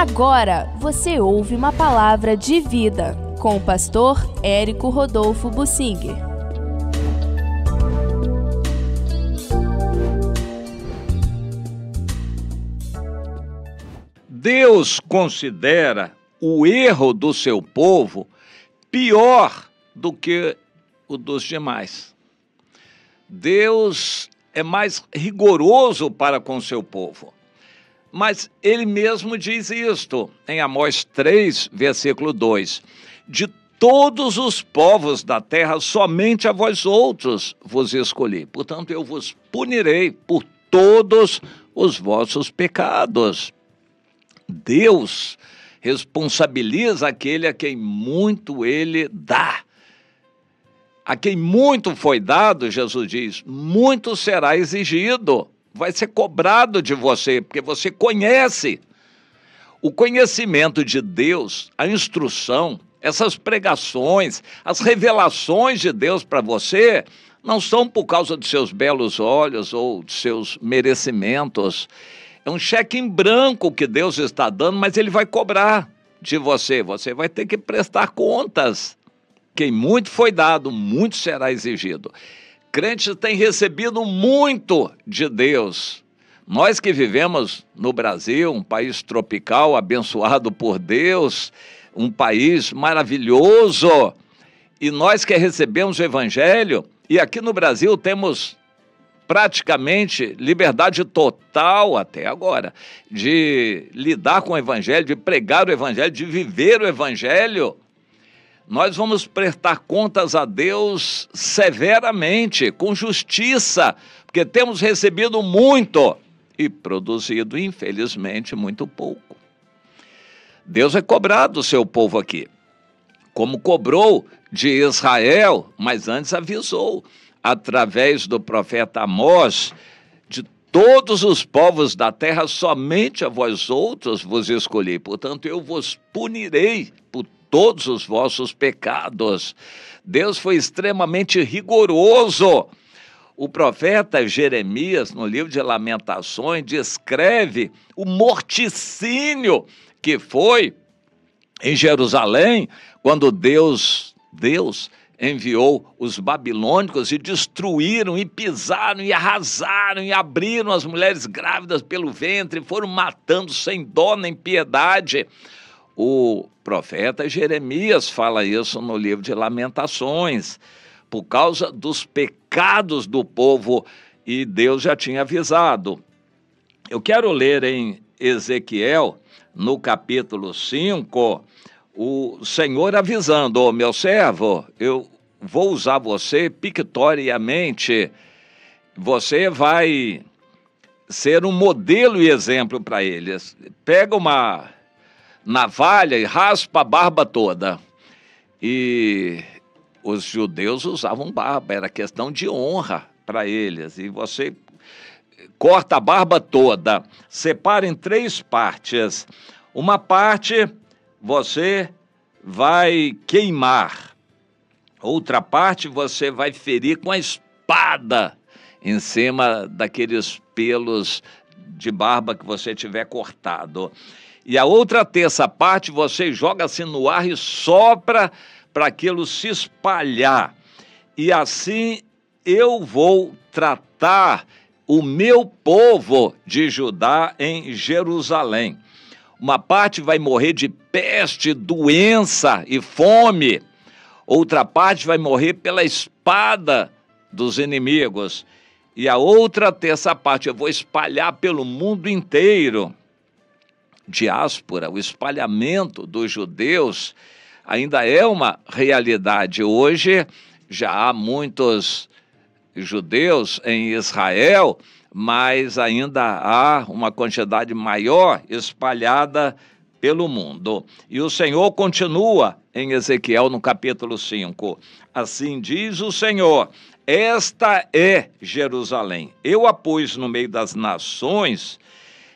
Agora você ouve uma palavra de vida com o pastor Érico Rodolfo Bussinger. Deus considera o erro do seu povo pior do que o dos demais. Deus é mais rigoroso para com seu povo. Mas ele mesmo diz isto em Amós 3, versículo 2. De todos os povos da terra, somente a vós outros vos escolhi. Portanto, eu vos punirei por todos os vossos pecados. Deus responsabiliza aquele a quem muito ele dá. A quem muito foi dado, Jesus diz, muito será exigido. Vai ser cobrado de você, porque você conhece. O conhecimento de Deus, a instrução, essas pregações, as revelações de Deus para você, não são por causa dos seus belos olhos ou dos seus merecimentos. É um cheque em branco que Deus está dando, mas ele vai cobrar de você. Você vai ter que prestar contas. Quem muito foi dado, muito será exigido. Crentes têm recebido muito de Deus. Nós que vivemos no Brasil, um país tropical, abençoado por Deus, um país maravilhoso, e nós que recebemos o Evangelho, e aqui no Brasil temos praticamente liberdade total até agora, de lidar com o Evangelho, de pregar o Evangelho, de viver o Evangelho. Nós vamos prestar contas a Deus severamente, com justiça, porque temos recebido muito e produzido, infelizmente, muito pouco. Deus é cobrado do seu povo aqui, como cobrou de Israel, mas antes avisou, através do profeta Amós, de todos os povos da terra, somente a vós outros vos escolhi, portanto eu vos punirei por todos os vossos pecados. Deus foi extremamente rigoroso. O profeta Jeremias, no livro de Lamentações, descreve o morticínio que foi em Jerusalém, quando Deus enviou os babilônicos e destruíram, e pisaram, e arrasaram, e abriram as mulheres grávidas pelo ventre, e foram matando sem dó nem piedade. O profeta Jeremias fala isso no livro de Lamentações, por causa dos pecados do povo, e Deus já tinha avisado. Eu quero ler em Ezequiel, no capítulo 5, o Senhor avisando, ô meu servo, eu vou usar você pictoriamente, você vai ser um modelo e exemplo para eles. Pega uma navalha e raspa a barba toda. E os judeus usavam barba, era questão de honra para eles. E você corta a barba toda, separa em 3 partes. Uma parte você vai queimar, outra parte você vai ferir com a espada em cima daqueles pelos de barba que você tiver cortado. E a outra terça parte você joga assim no ar e sopra para aquilo se espalhar. E assim eu vou tratar o meu povo de Judá em Jerusalém. Uma parte vai morrer de peste, doença e fome. Outra parte vai morrer pela espada dos inimigos. E a outra terça parte eu vou espalhar pelo mundo inteiro. Diáspora, o espalhamento dos judeus ainda é uma realidade. Hoje já há muitos judeus em Israel, mas ainda há uma quantidade maior espalhada pelo mundo. E o Senhor continua em Ezequiel no capítulo 5. Assim diz o Senhor, esta é Jerusalém. Eu a pus no meio das nações,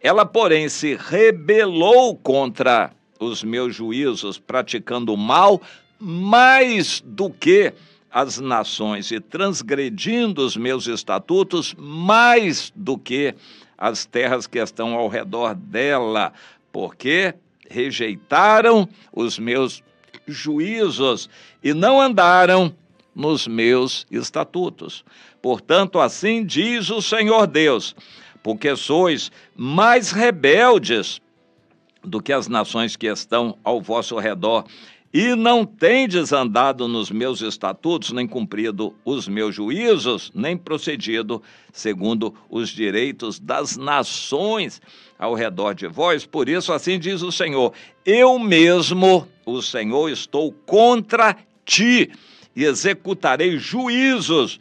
ela, porém, se rebelou contra os meus juízos, praticando o mal mais do que as nações e transgredindo os meus estatutos mais do que as terras que estão ao redor dela, porque rejeitaram os meus juízos e não andaram nos meus estatutos. Portanto, assim diz o Senhor Deus, porque sois mais rebeldes do que as nações que estão ao vosso redor, e não tendes andado nos meus estatutos, nem cumprido os meus juízos, nem procedido segundo os direitos das nações ao redor de vós. Por isso, assim diz o Senhor, eu mesmo, o Senhor, estou contra ti, e executarei juízos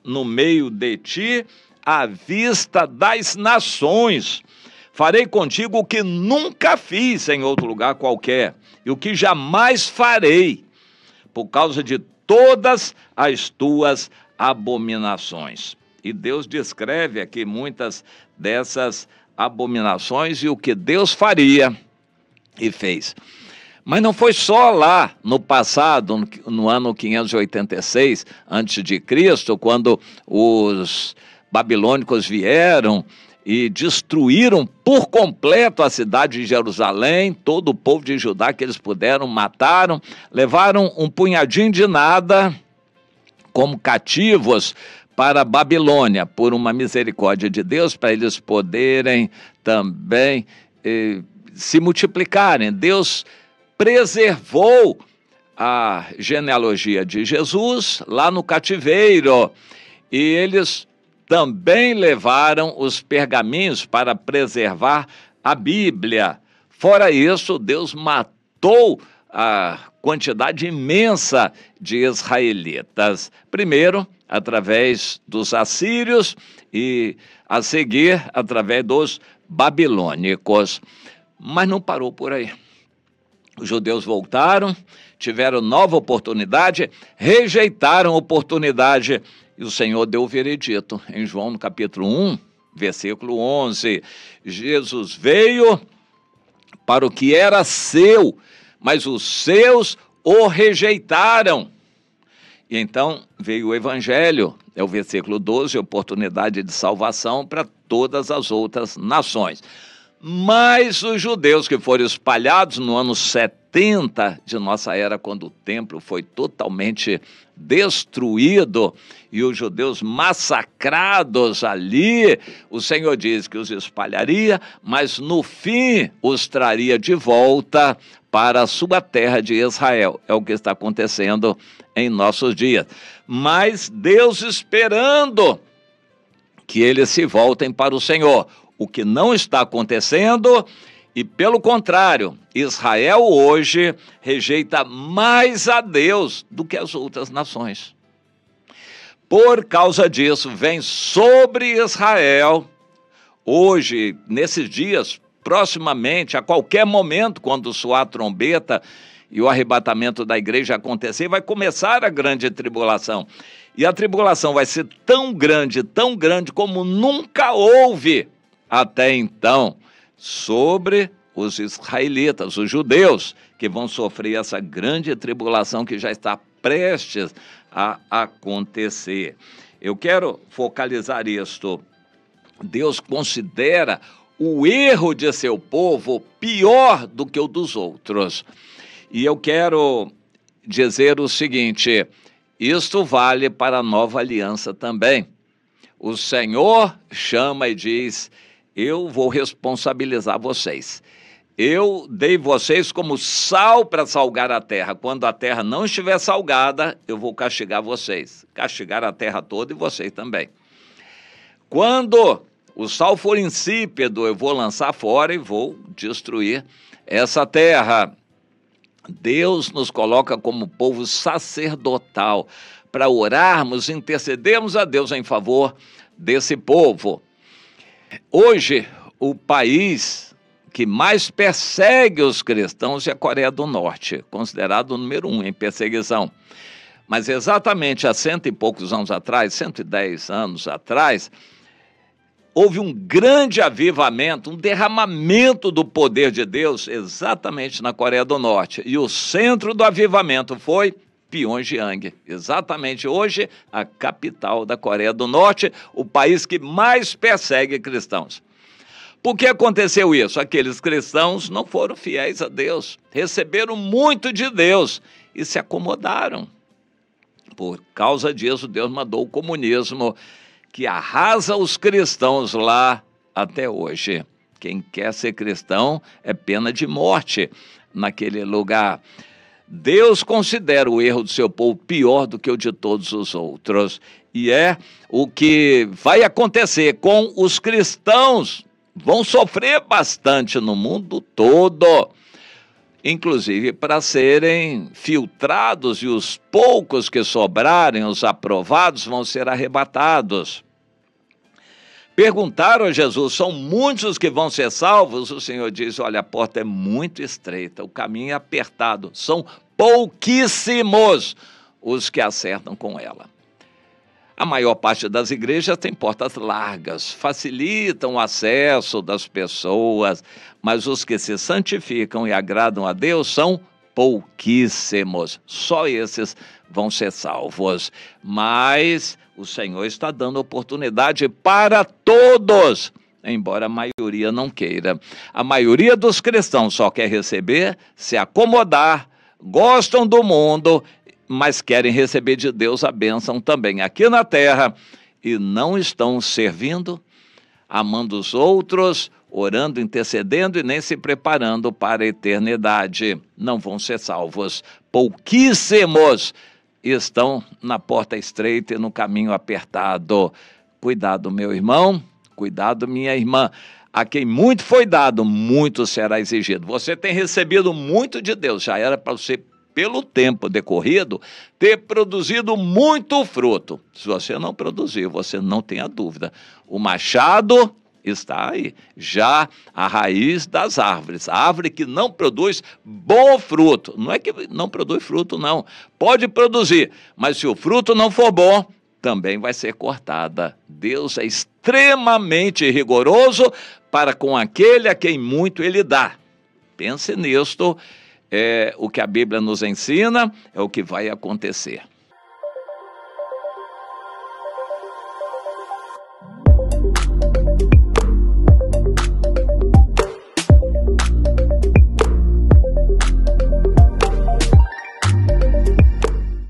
no meio de ti, à vista das nações. Farei contigo o que nunca fiz em outro lugar qualquer, e o que jamais farei, por causa de todas as tuas abominações. E Deus descreve aqui muitas dessas abominações e o que Deus faria e fez. Mas não foi só lá no passado, no ano 586 a.C., quando os babilônicos vieram e destruíram por completo a cidade de Jerusalém, todo o povo de Judá que eles puderam, mataram, levaram um punhadinho de nada como cativos para a Babilônia, por uma misericórdia de Deus, para eles poderem também se multiplicarem. Deus preservou a genealogia de Jesus lá no cativeiro, e eles também levaram os pergaminhos para preservar a Bíblia. Fora isso, Deus matou a quantidade imensa de israelitas. Primeiro, através dos assírios e, a seguir, através dos babilônicos. Mas não parou por aí. Os judeus voltaram, tiveram nova oportunidade, rejeitaram a oportunidade, e o Senhor deu o veredito. Em João, no capítulo 1, versículo 11, Jesus veio para o que era seu, mas os seus o rejeitaram. E então veio o Evangelho, é o versículo 12, oportunidade de salvação para todas as outras nações. Mas os judeus que foram espalhados no ano 70 de nossa era, quando o templo foi totalmente destruído e os judeus massacrados ali, o Senhor diz que os espalharia, mas no fim os traria de volta para a sua terra de Israel. É o que está acontecendo em nossos dias. Mas Deus esperando que eles se voltem para o Senhor. O que não está acontecendo, e pelo contrário, Israel hoje rejeita mais a Deus do que as outras nações. Por causa disso, vem sobre Israel, hoje, nesses dias, proximamente, a qualquer momento, quando soar a trombeta e o arrebatamento da igreja acontecer, vai começar a grande tribulação. E a tribulação vai ser tão grande como nunca houve até então, sobre os israelitas, os judeus, que vão sofrer essa grande tribulação que já está prestes a acontecer. Eu quero focalizar isto. Deus considera o erro de seu povo pior do que o dos outros. E eu quero dizer o seguinte, isto vale para a nova aliança também. O Senhor chama e diz, eu vou responsabilizar vocês. Eu dei vocês como sal para salgar a terra. Quando a terra não estiver salgada, eu vou castigar vocês. Castigar a terra toda e vocês também. Quando o sal for insípido, eu vou lançar fora e vou destruir essa terra. Deus nos coloca como povo sacerdotal para orarmos, intercedermos a Deus em favor desse povo. Hoje, o país que mais persegue os cristãos é a Coreia do Norte, considerado o número 1 em perseguição. Mas exatamente há 100 e poucos anos atrás, 110 anos atrás, houve um grande avivamento, um derramamento do poder de Deus exatamente na Coreia do Norte. E o centro do avivamento foi Pyongyang, exatamente hoje a capital da Coreia do Norte, o país que mais persegue cristãos. Por que aconteceu isso? Aqueles cristãos não foram fiéis a Deus, receberam muito de Deus e se acomodaram. Por causa disso, Deus mandou o comunismo, que arrasa os cristãos lá até hoje. Quem quer ser cristão é pena de morte naquele lugar. Deus considera o erro do seu povo pior do que o de todos os outros. E é o que vai acontecer com os cristãos. Vão sofrer bastante no mundo todo, inclusive para serem filtrados, e os poucos que sobrarem, os aprovados, vão ser arrebatados. Perguntaram a Jesus: são muitos os que vão ser salvos? O Senhor diz: olha, a porta é muito estreita, o caminho é apertado, são pouquíssimos os que acertam com ela. A maior parte das igrejas tem portas largas, facilitam o acesso das pessoas, mas os que se santificam e agradam a Deus são pouquíssimos. Só esses vão ser salvos. Mas o Senhor está dando oportunidade para todos, embora a maioria não queira. A maioria dos cristãos só quer receber, se acomodar, gostam do mundo, mas querem receber de Deus a bênção também aqui na terra, e não estão servindo, amando os outros, orando, intercedendo e nem se preparando para a eternidade. Não vão ser salvos. Pouquíssimos estão na porta estreita e no caminho apertado. Cuidado, meu irmão, cuidado, minha irmã. A quem muito foi dado, muito será exigido. Você tem recebido muito de Deus, já era para você, pelo tempo decorrido, ter produzido muito fruto. Se você não produziu, você não tenha dúvida. O machado está aí, já a raiz das árvores. A árvore que não produz bom fruto. Não é que não produz fruto, não. Pode produzir, mas se o fruto não for bom, também vai ser cortada. Deus é extremamente rigoroso para com aquele a quem muito ele dá. Pense nisto. O que a Bíblia nos ensina é o que vai acontecer.